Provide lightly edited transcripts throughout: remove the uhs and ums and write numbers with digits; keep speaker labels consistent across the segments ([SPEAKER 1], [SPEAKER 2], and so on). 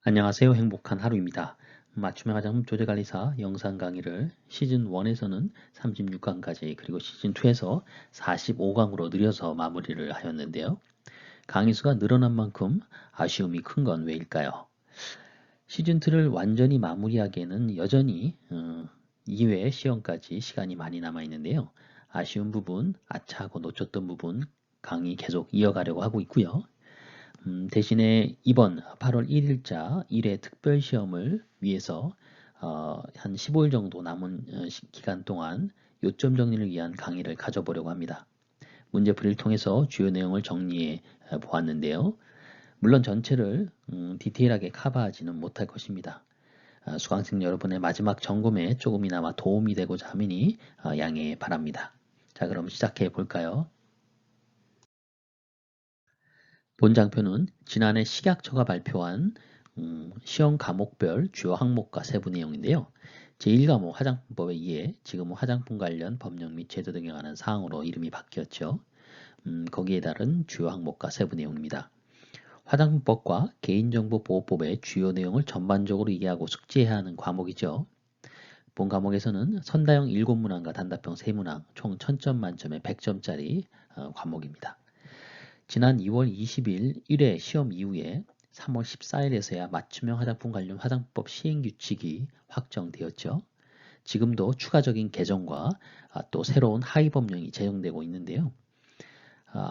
[SPEAKER 1] 안녕하세요. 행복한 하루입니다. 맞춤형 화장품 조제관리사 영상 강의를 시즌 1에서는 36강까지 그리고 시즌 2에서 45강으로 늘려서 마무리를 하였는데요. 강의 수가 늘어난 만큼 아쉬움이 큰 건 왜일까요? 시즌 2를 완전히 마무리하기에는 여전히 2회 시험까지 시간이 많이 남아 있는데요. 아쉬운 부분, 아차하고 놓쳤던 부분 강의 계속 이어가려고 하고 있고요. 대신에 이번 8월 1일자 1회 특별시험을 위해서 한 15일 정도 남은 기간 동안 요점 정리를 위한 강의를 가져보려고 합니다. 문제풀이를 통해서 주요 내용을 정리해 보았는데요. 물론 전체를 디테일하게 커버하지는 못할 것입니다. 수강생 여러분의 마지막 점검에 조금이나마 도움이 되고자 함이니 양해 바랍니다. 자, 그럼 시작해 볼까요? 본 장표는 지난해 식약처가 발표한 시험 과목별 주요 항목과 세부 내용인데요. 제1과목 화장품법에 의해 지금은 화장품 관련 법령 및 제도 등에 관한 사항으로 이름이 바뀌었죠. 거기에 따른 주요 항목과 세부 내용입니다. 화장품법과 개인정보보호법의 주요 내용을 전반적으로 이해하고 숙지해야 하는 과목이죠. 본 과목에서는 선다형 7문항과 단답형 3문항 총 1000점 만점에 100점짜리 과목입니다. 지난 2월 20일 1회 시험 이후에 3월 14일에서야 맞춤형 화장품 관련 화장법 시행규칙이 확정되었죠. 지금도 추가적인 개정과 또 새로운 하위 법령이 제정되고 있는데요.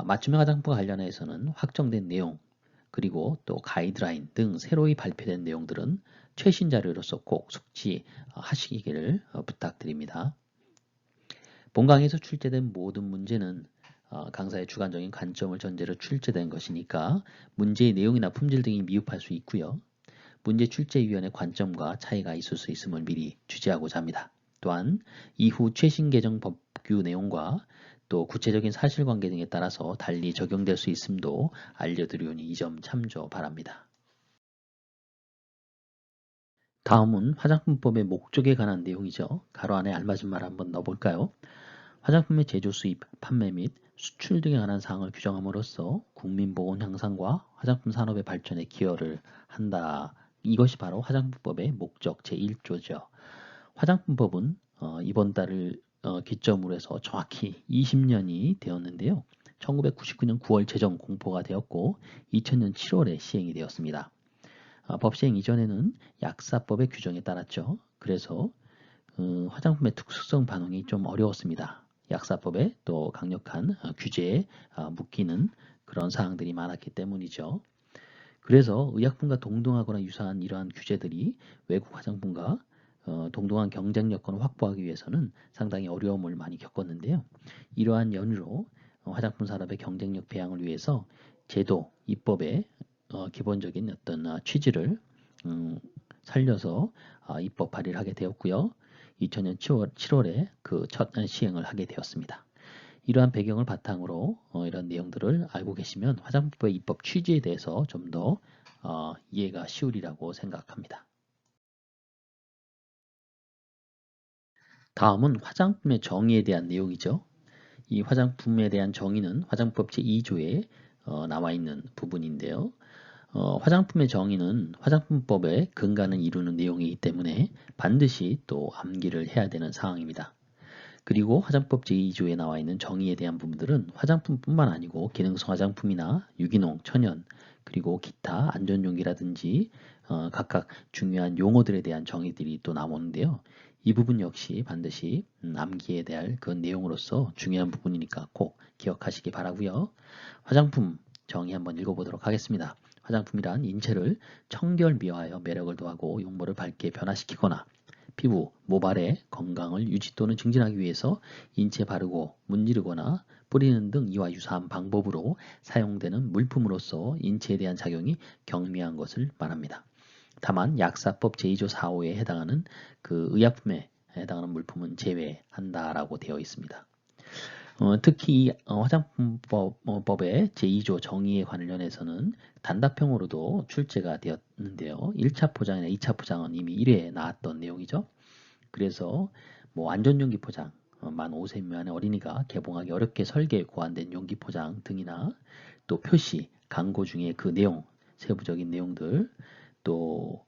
[SPEAKER 1] 맞춤형 화장품 관련해서는 확정된 내용 그리고 또 가이드라인 등 새로이 발표된 내용들은 최신 자료로서 꼭 숙지하시기를 부탁드립니다. 본 강의에서 출제된 모든 문제는 강사의 주관적인 관점을 전제로 출제된 것이니까 문제의 내용이나 품질 등이 미흡할 수 있고요. 문제 출제위원회 관점과 차이가 있을 수 있음을 미리 주지하고자 합니다. 또한 이후 최신 개정 법규 내용과 또 구체적인 사실관계 등에 따라서 달리 적용될 수 있음도 알려드리오니 이 점 참조 바랍니다. 다음은 화장품법의 목적에 관한 내용이죠. 가로 안에 알맞은 말 한번 넣어볼까요? 화장품의 제조, 수입, 판매 및 수출 등에 관한 사항을 규정함으로써 국민보건 향상과 화장품 산업의 발전에 기여를 한다. 이것이 바로 화장품법의 목적 제1조죠. 화장품법은 이번 달을 기점으로 해서 정확히 20년이 되었는데요. 1999년 9월 제정 공포가 되었고 2000년 7월에 시행이 되었습니다. 법 시행 이전에는 약사법의 규정에 따랐죠. 그래서 화장품의 특수성 반영이 좀 어려웠습니다. 약사법에 또 강력한 규제에 묶이는 그런 사항들이 많았기 때문이죠. 그래서 의약품과 동등하거나 유사한 이러한 규제들이 외국 화장품과 동등한 경쟁 여건을 확보하기 위해서는 상당히 어려움을 많이 겪었는데요. 이러한 연유로 화장품 산업의 경쟁력 배양을 위해서 제도, 입법의 기본적인 어떤 취지를 살려서 입법 발의를 하게 되었고요. 2000년 7월에 그 첫 시행을 하게 되었습니다. 이러한 배경을 바탕으로 이런 내용들을 알고 계시면 화장품법의 입법 취지에 대해서 좀 더 이해가 쉬우리라고 생각합니다. 다음은 화장품의 정의에 대한 내용이죠. 이 화장품에 대한 정의는 화장법 제2조에 나와 있는 부분인데요. 화장품의 정의는 화장품법의 근간을 이루는 내용이기 때문에 반드시 또 암기를 해야 되는 사항입니다. 그리고 화장법 제2조에 나와 있는 정의에 대한 부분들은 화장품뿐만 아니고 기능성 화장품이나 유기농, 천연, 그리고 기타 안전용기라든지 각각 중요한 용어들에 대한 정의들이 또 나오는데요. 이 부분 역시 반드시 암기해야 될 그 내용으로서 중요한 부분이니까 꼭 기억하시기 바라고요. 화장품 정의 한번 읽어보도록 하겠습니다. 화장품이란 인체를 청결미화하여 매력을 더하고 용모를 밝게 변화시키거나 피부, 모발의 건강을 유지 또는 증진하기 위해서 인체에 바르고 문지르거나 뿌리는 등 이와 유사한 방법으로 사용되는 물품으로서 인체에 대한 작용이 경미한 것을 말합니다. 다만 약사법 제2조 4호에 해당하는 그 의약품에 해당하는 물품은 제외한다라고 되어 있습니다. 특히 화장품법의 제2조 정의에 관련해서는 단답형으로도 출제가 되었는데요. 1차 포장이나 2차 포장은 이미 1회에 나왔던 내용이죠. 그래서 뭐 안전용기 포장, 만 5세 미만의 어린이가 개봉하기 어렵게 설계 고안된 용기 포장 등이나 또 표시, 광고 중에 그 내용, 세부적인 내용들, 또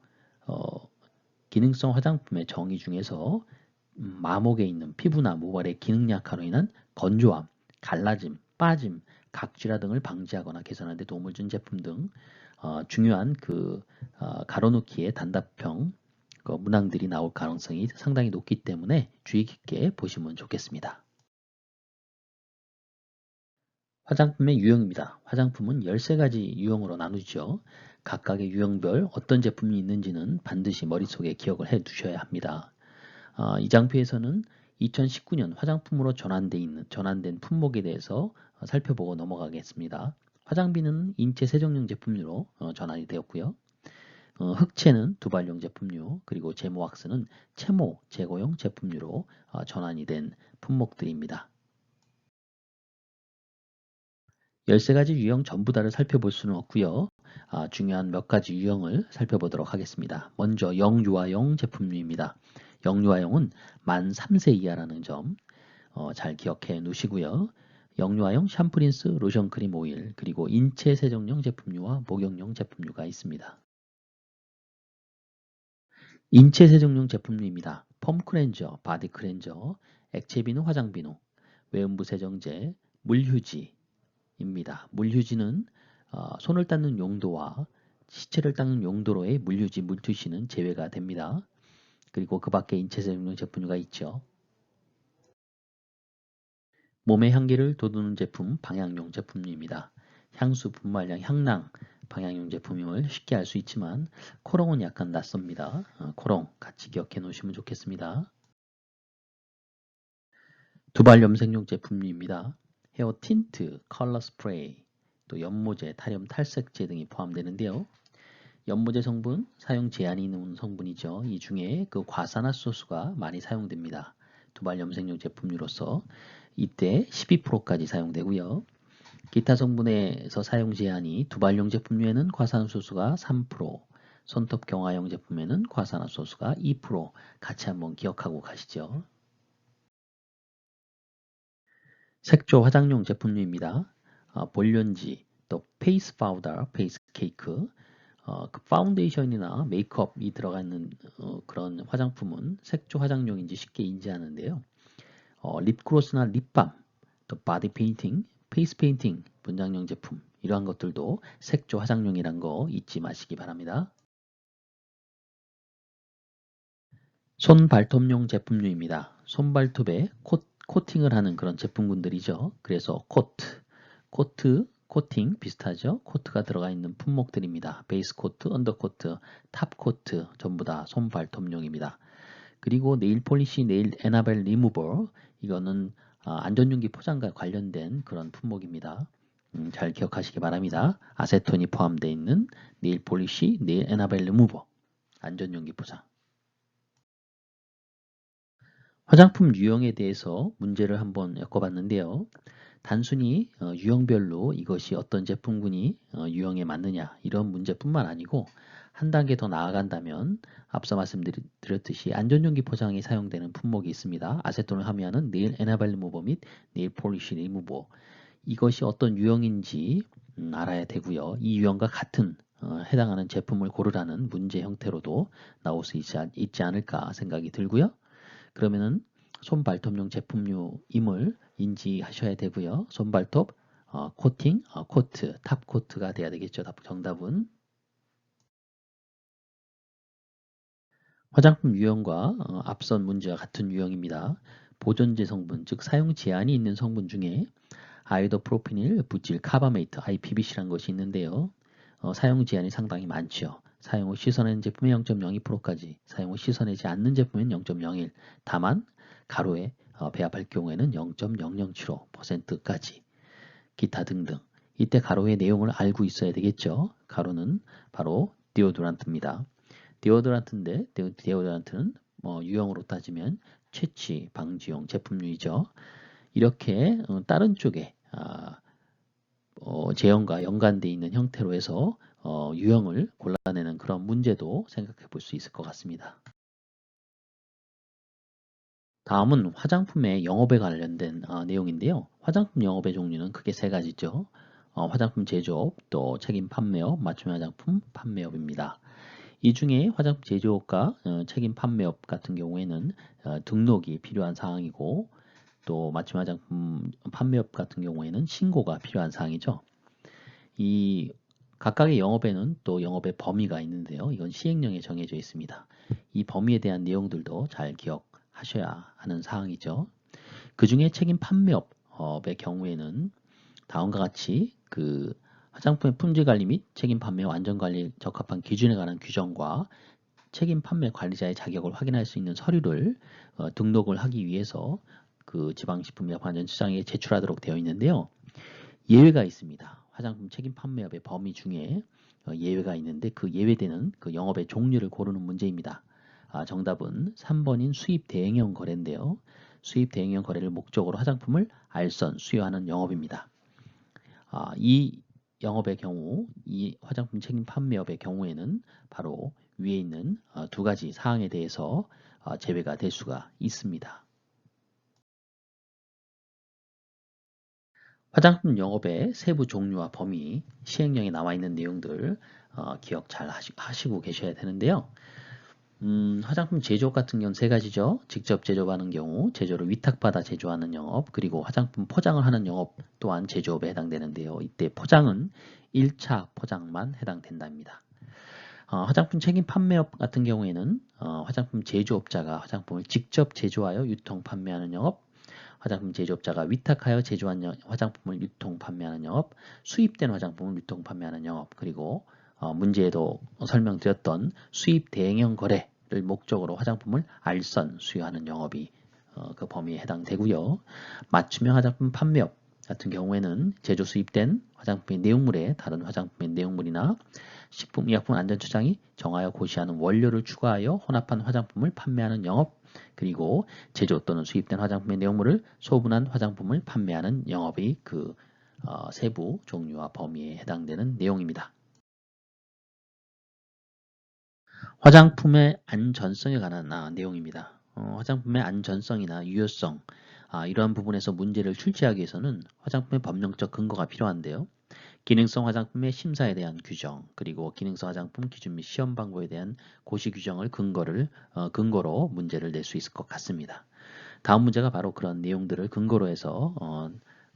[SPEAKER 1] 기능성 화장품의 정의 중에서 마목에 있는 피부나 모발의 기능 약화로 인한 건조함, 갈라짐, 빠짐, 각질화 등을 방지하거나 개선하는 데 도움을 준 제품 등 중요한 가로놓기의 단답형 문항들이 나올 가능성이 상당히 높기 때문에 주의 깊게 보시면 좋겠습니다. 화장품의 유형입니다. 화장품은 13가지 유형으로 나누죠. 각각의 유형별 어떤 제품이 있는지는 반드시 머릿속에 기억을 해 두셔야 합니다. 이 장표에서는 2019년 화장품으로 전환된 품목에 대해서 살펴보고 넘어가겠습니다. 화장비는 인체 세정용 제품류로 전환이 되었고요. 흑채는 두발용 제품류, 그리고 제모왁스는 채모 제거용 제품류로 전환이 된 품목들입니다. 13가지 유형 전부 다를 살펴볼 수는 없고요. 중요한 몇 가지 유형을 살펴보도록 하겠습니다. 먼저 영유아용 제품류입니다. 영유아용은 만 3세 이하라는 점 잘 기억해 놓으시고요. 영유아용 샴푸린스, 로션, 크림, 오일, 그리고 인체 세정용 제품류와 목욕용 제품류가 있습니다. 인체 세정용 제품류입니다. 폼 클렌저, 바디 클렌저, 액체 비누, 화장 비누, 외음부 세정제, 물휴지입니다. 물휴지는 손을 닦는 용도와 시체를 닦는 용도로의 물휴지, 물티슈는 제외가 됩니다. 그리고 그 밖에 인체 세정용 제품류가 있죠. 몸의 향기를 돋우는 제품, 방향용 제품류입니다. 향수, 분말량, 향랑, 방향용 제품임을 쉽게 알 수 있지만 코롱은 약간 낯섭니다. 코롱 같이 기억해 놓으시면 좋겠습니다. 두발 염색용 제품류입니다. 헤어 틴트, 컬러 스프레이, 또 연모제, 탈염 탈색제 등이 포함되는데요. 연모제 성분, 사용 제한이 있는 성분이죠. 이 중에 과산화수소가 많이 사용됩니다. 두발 염색용 제품류로서 이때 12%까지 사용되고요. 기타 성분에서 사용 제한이 두발용 제품류에는 과산화수소가 3%, 손톱 경화용 제품에는 과산화수소가 2% 같이 한번 기억하고 가시죠. 색조 화장용 제품류입니다. 볼련지, 또 페이스 파우더, 페이스 케이크, 파운데이션이나 메이크업이 들어가 있는 그런 화장품은 색조 화장용인지 쉽게 인지하는데요. 립글로스나 립밤, 또 바디 페인팅, 페이스 페인팅, 분장용 제품 이러한 것들도 색조 화장용이란 거 잊지 마시기 바랍니다. 손발톱용 제품류입니다. 손발톱에 코팅을 하는 그런 제품군들이죠. 그래서 코팅 비슷하죠. 코트가 들어가 있는 품목들입니다. 베이스 코트, 언더 코트, 탑 코트 전부 다 손발톱용입니다. 그리고 네일 폴리시, 네일 에나벨 리무버 이거는 안전용기 포장과 관련된 그런 품목입니다. 잘 기억하시기 바랍니다. 아세톤이 포함되어 있는 네일 폴리시, 네일 에나벨 리무버 안전용기 포장. 화장품 유형에 대해서 문제를 한번 엮어봤는데요. 단순히 유형별로 이것이 어떤 제품군이 유형에 맞느냐 이런 문제뿐만 아니고 한 단계 더 나아간다면 앞서 말씀드렸듯이 안전용기 포장에 사용되는 품목이 있습니다. 아세톤을 함유하는 네일 에나벨 리무버 및 네일 폴리시 리무버 이것이 어떤 유형인지 알아야 되고요. 이 유형과 같은 해당하는 제품을 고르라는 문제 형태로도 나올 수 있지 않을까 생각이 들고요. 그러면은 손발톱용 제품류임을 인지하셔야 되고요. 손발톱 코팅, 코트, 탑 코트가 돼야 되겠죠. 정답은. 화장품 유형과 앞선 문제와 같은 유형입니다. 보존제 성분, 즉 사용 제한이 있는 성분 중에 아이도프로피닐, 부틸, 카바메이트, IPBC라는 것이 있는데요. 사용 제한이 상당히 많죠. 사용 후 씻어낸 제품의 0.02%까지, 사용 후 씻어내지 않는 제품은 0.01, 다만 가로에 배합할 경우에는 0.007%까지, 기타 등등. 이때 가로의 내용을 알고 있어야 되겠죠. 가로는 바로 디오드란트입니다. 디오드란트인데 디오드란트는 유형으로 따지면 채취 방지용 제품류이죠. 이렇게 다른 쪽에 제형과 연관되어 있는 형태로 해서 유형을 골라내는 그런 문제도 생각해 볼 수 있을 것 같습니다. 다음은 화장품의 영업에 관련된 내용인데요. 화장품 영업의 종류는 크게 세 가지죠. 화장품 제조업, 또 책임 판매업, 맞춤 화장품 판매업입니다. 이 중에 화장품 제조업과 책임 판매업 같은 경우에는 등록이 필요한 사항이고 또 맞춤 화장품 판매업 같은 경우에는 신고가 필요한 사항이죠. 이 각각의 영업에는 또 영업의 범위가 있는데요. 이건 시행령에 정해져 있습니다. 이 범위에 대한 내용들도 잘 기억하셔야 하는 사항이죠. 그 중에 책임 판매업의 경우에는 다음과 같이 그 화장품의 품질 관리 및 책임 판매와 안전 관리에 적합한 기준에 관한 규정과 책임 판매 관리자의 자격을 확인할 수 있는 서류를 등록을 하기 위해서 그 지방식품의약품안전처장에 제출하도록 되어 있는데요. 예외가 있습니다. 화장품 책임 판매업의 범위 중에 예외가 있는데 그 예외되는 그 영업의 종류를 고르는 문제입니다. 정답은 3번인 수입 대행형 거래인데요. 수입 대행형 거래를 목적으로 화장품을 알선, 수여하는 영업입니다. 이 영업의 경우, 이 화장품 책임 판매업의 경우에는 바로 위에 있는 두 가지 사항에 대해서 제외가 될 수가 있습니다. 화장품 영업의 세부 종류와 범위, 시행령에 나와 있는 내용들 기억 잘 하시고 계셔야 되는데요. 화장품 제조업 같은 경우는 세 가지죠. 직접 제조하는 경우, 제조를 위탁받아 제조하는 영업, 그리고 화장품 포장을 하는 영업 또한 제조업에 해당되는데요. 이때 포장은 1차 포장만 해당된답니다. 화장품 책임 판매업 같은 경우에는 화장품 제조업자가 화장품을 직접 제조하여 유통 판매하는 영업, 화장품 제조업자가 위탁하여 제조한 화장품을 유통 판매하는 영업, 수입된 화장품을 유통 판매하는 영업, 그리고 문제에도 설명드렸던 수입 대행형 거래를 목적으로 화장품을 알선 수여하는 영업이 그 범위에 해당되고요. 맞춤형 화장품 판매업 같은 경우에는 제조 수입된 화장품의 내용물에 다른 화장품의 내용물이나 식품의약품안전처장이 정하여 고시하는 원료를 추가하여 혼합한 화장품을 판매하는 영업, 그리고 제조 또는 수입된 화장품의 내용물을 소분한 화장품을 판매하는 영업이 그 세부 종류와 범위에 해당되는 내용입니다. 화장품의 안전성에 관한 내용입니다. 화장품의 안전성이나 유효성 이러한 부분에서 문제를 출제하기 위해서는 화장품의 법령적 근거가 필요한데요. 기능성 화장품의 심사에 대한 규정, 그리고 기능성 화장품 기준 및 시험 방법에 대한 고시 규정을 근거로 문제를 낼 수 있을 것 같습니다. 다음 문제가 바로 그런 내용들을 근거로 해서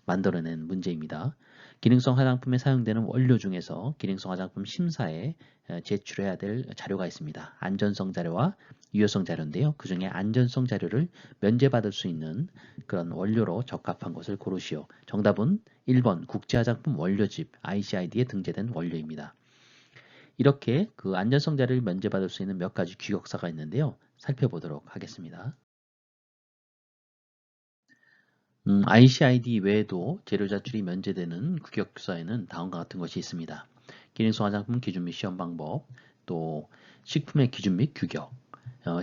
[SPEAKER 1] 만들어낸 문제입니다. 기능성 화장품에 사용되는 원료 중에서 기능성 화장품 심사에 제출해야 될 자료가 있습니다. 안전성 자료와 유효성 자료인데요. 그 중에 안전성 자료를 면제받을 수 있는 그런 원료로 적합한 것을 고르시오. 정답은 1번 국제화장품 원료집 ICID에 등재된 원료입니다. 이렇게 그 안전성 자료를 면제받을 수 있는 몇 가지 규격사가 있는데요. 살펴보도록 하겠습니다. ICID 외에도 재료 자출이 면제되는 규격사에는 다음과 같은 것이 있습니다. 기능성 화장품 기준 및 시험 방법, 또 식품의 기준 및 규격,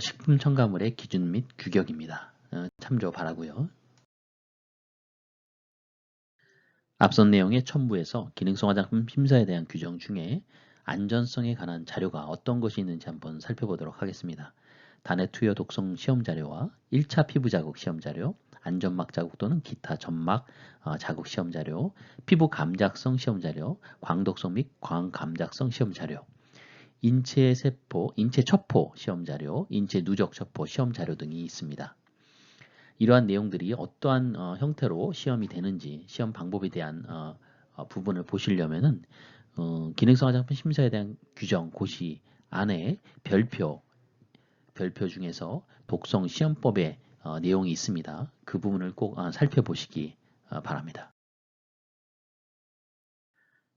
[SPEAKER 1] 식품 첨가물의 기준 및 규격입니다. 참조 바라고요. 앞선 내용의 첨부에서 기능성 화장품 심사에 대한 규정 중에 안전성에 관한 자료가 어떤 것이 있는지 한번 살펴보도록 하겠습니다. 단해 투여 독성 시험 자료와 1차 피부 자국 시험 자료, 안전막 자국 또는 기타 점막 자국 시험 자료, 피부 감작성 시험 자료, 광독성 및 광감작성 시험 자료, 인체 첩포 시험 자료, 인체 누적 첩포 시험 자료 등이 있습니다. 이러한 내용들이 어떠한 형태로 시험이 되는지 시험 방법에 대한 부분을 보시려면은 기능성 화장품 심사에 대한 규정 고시 안에 별표 중에서 독성 시험법의 내용이 있습니다. 그 부분을 꼭 살펴보시기 바랍니다.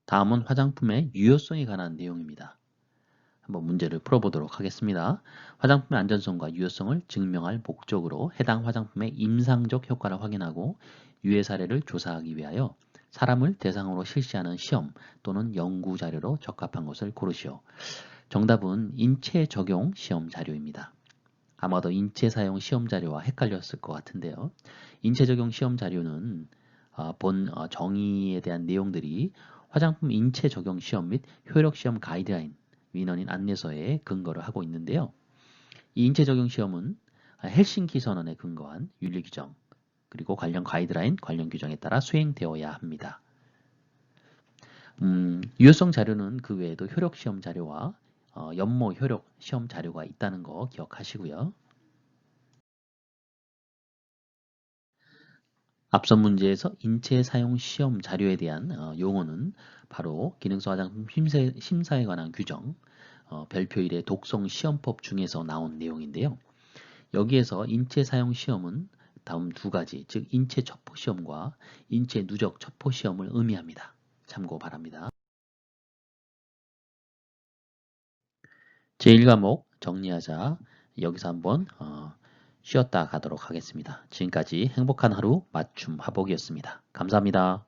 [SPEAKER 1] 다음은 화장품의 유효성에 관한 내용입니다. 한번 문제를 풀어보도록 하겠습니다. 화장품의 안전성과 유효성을 증명할 목적으로 해당 화장품의 임상적 효과를 확인하고 유해 사례를 조사하기 위하여 사람을 대상으로 실시하는 시험 또는 연구 자료로 적합한 것을 고르시오. 정답은 인체 적용 시험 자료입니다. 아마도 인체 사용 시험 자료와 헷갈렸을 것 같은데요. 인체 적용 시험 자료는 본 정의에 대한 내용들이 화장품 인체 적용 시험 및 효력 시험 가이드라인 민원인 안내서에 근거를 하고 있는데요. 이 인체 적용 시험은 헬싱키 선언에 근거한 윤리 규정 그리고 관련 가이드라인, 관련 규정에 따라 수행되어야 합니다. 유효성 자료는 그 외에도 효력 시험 자료와 연모 효력 시험 자료가 있다는 거 기억하시고요. 앞선 문제에서 인체 사용 시험 자료에 대한 용어는 바로 기능성 화장품 심사에 관한 규정, 별표 1의 독성 시험법 중에서 나온 내용인데요. 여기에서 인체 사용 시험은 다음 두 가지, 즉 인체 첩보 시험과 인체 누적 첩보 시험을 의미합니다. 참고 바랍니다. 제1과목 정리하자. 여기서 한번 쉬었다 가도록 하겠습니다. 지금까지 행복한 하루 맞춤 화복이었습니다. 감사합니다.